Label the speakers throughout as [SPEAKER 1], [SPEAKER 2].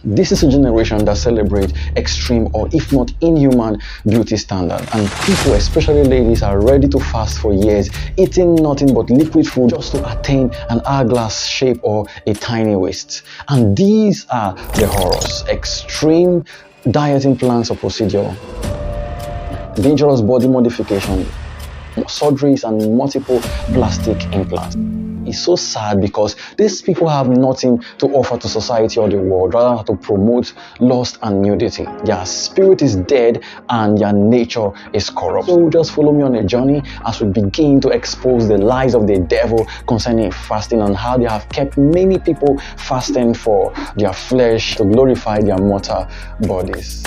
[SPEAKER 1] This is a generation that celebrates extreme or if not inhuman beauty standard, and people, especially ladies, are ready to fast for years, eating nothing but liquid food just to attain an hourglass shape or a tiny waist. And these are the horrors: extreme dieting plans or procedure, dangerous body modification, surgeries, and multiple plastic implants. It's so sad because these people have nothing to offer to society or the world, rather to promote lust and nudity. Their spirit is dead and their nature is corrupt. So just follow me on a journey as we begin to expose the lies of the devil concerning fasting and how they have kept many people fasting for their flesh to glorify their mortal bodies.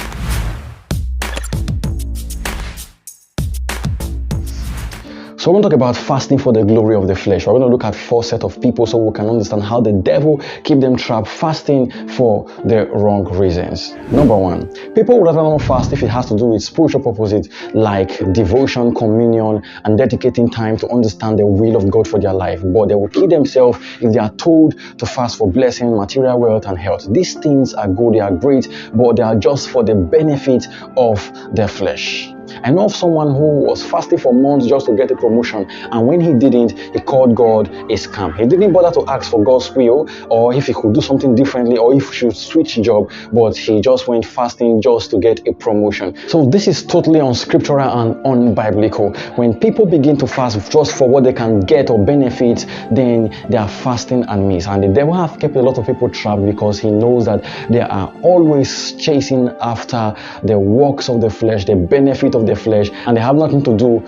[SPEAKER 1] So we're going to talk about fasting for the glory of the flesh. We're going to look at 4 sets of people so we can understand how the devil keep them trapped fasting for the wrong reasons. Number 1, people would rather not fast if it has to do with spiritual purposes like devotion, communion, and dedicating time to understand the will of God for their life. But they will kill themselves if they are told to fast for blessing, material wealth, and health. These things are good, they are great, but they are just for the benefit of their flesh. I know of someone who was fasting for months just to get a promotion, and when he didn't, he called God a scam. He didn't bother to ask for God's will or if he could do something differently or if he should switch job, but he just went fasting just to get a promotion. So this is totally unscriptural and unbiblical. When people begin to fast just for what they can get or benefit, then they are fasting and miss. And the devil has kept a lot of people trapped because he knows that they are always chasing after the works of the flesh, the benefit of the flesh, and they have nothing to do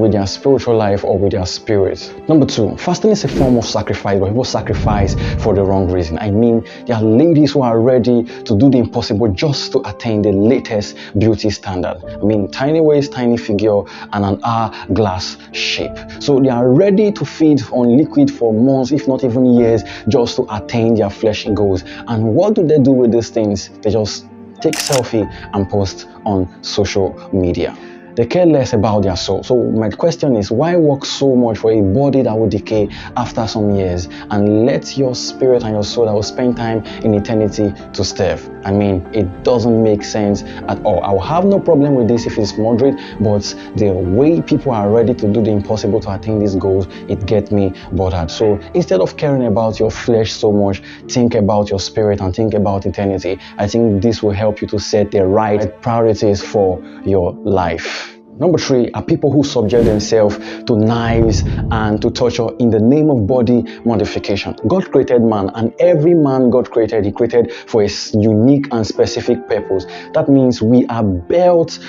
[SPEAKER 1] with their spiritual life or with their spirit. Number 2, fasting is a form of sacrifice, but people sacrifice for the wrong reason. I mean, there are ladies who are ready to do the impossible just to attain the latest beauty standard. I mean, tiny waist, tiny figure, and an hourglass shape. So they are ready to feed on liquid for months, if not even years, just to attain their fleshy goals. And what do they do with these things? They just take selfie and post on social media. They care less about their soul. So my question is, why work so much for a body that will decay after some years and let your spirit and your soul that will spend time in eternity to starve? I mean, it doesn't make sense at all. I will have no problem with this if it's moderate, but the way people are ready to do the impossible to attain these goals, it gets me bothered. So instead of caring about your flesh so much, think about your spirit and think about eternity. I think this will help you to set the right priorities for your life. Number 3 are people who subject themselves to knives and to torture in the name of body modification. God created man, and every man God created, he created for a unique and specific purpose. That means we are built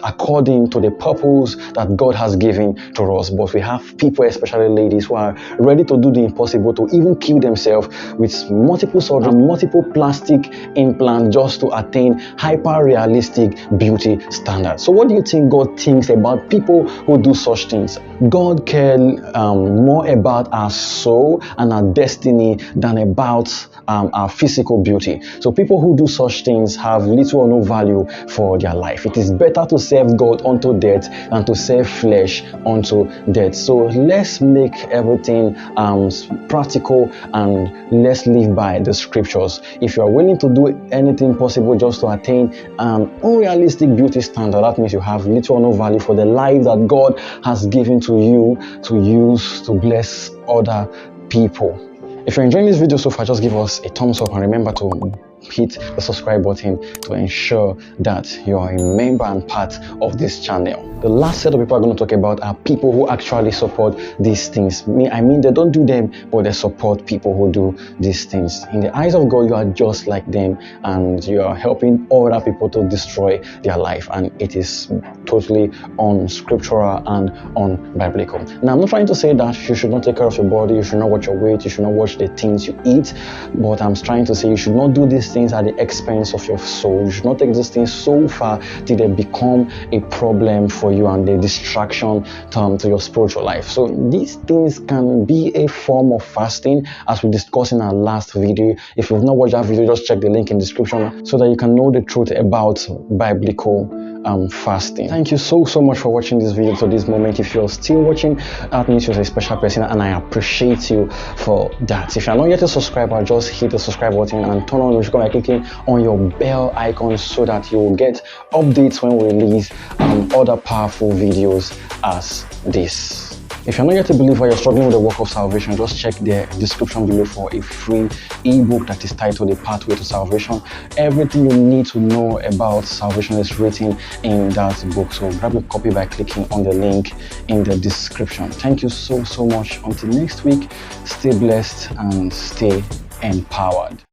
[SPEAKER 1] according to the purpose that God has given to us. But we have people, especially ladies, who are ready to do the impossible, to even kill themselves with multiple surgeries, multiple plastic implants just to attain hyper-realistic beauty standards. So what do you think God thinks about people who do such things? God cares more about our soul and our destiny than about our physical beauty. So people who do such things have little or no value for their life. It is better to serve God unto death than to serve flesh unto death. So let's make everything practical and let's live by the scriptures. If you are willing to do anything possible just to attain an unrealistic beauty standard, that means you have little or no value for the life that God has given to you to use to bless other people. If you're enjoying this video so far, just give us a thumbs up and remember to hit the subscribe button to ensure that you are a member and part of this channel. The last set of people I'm going to talk about are people who actually support these things. I mean, they don't do them, but they support people who do these things. In the eyes of God, you are just like them, and you are helping other people to destroy their life, and it is totally unscriptural and unbiblical. Now, I'm not trying to say that you should not take care of your body, you should not watch your weight, you should not watch the things you eat, but I'm trying to say you should not do these things at the expense of your soul. You should not take these things so far till they become a problem for you and a distraction to your spiritual life. So these things can be a form of fasting, as we discussed in our last video. If you've not watched that video, just check the link in the description so that you can know the truth about biblical fasting. Thank you so much for watching this video to this moment. If you're still watching, that means you're a special person, and I appreciate you for that. If you're not yet a subscriber, just hit the subscribe button and turn on the notification by clicking on your bell icon so that you will get updates when we release other powerful videos as this. If you're not yet a believer, you're struggling with the work of salvation, just check the description below for a free ebook that is titled A Pathway to Salvation. Everything you need to know about salvation is written in that book. So grab a copy by clicking on the link in the description. Thank you so much. Until next week, stay blessed and stay empowered.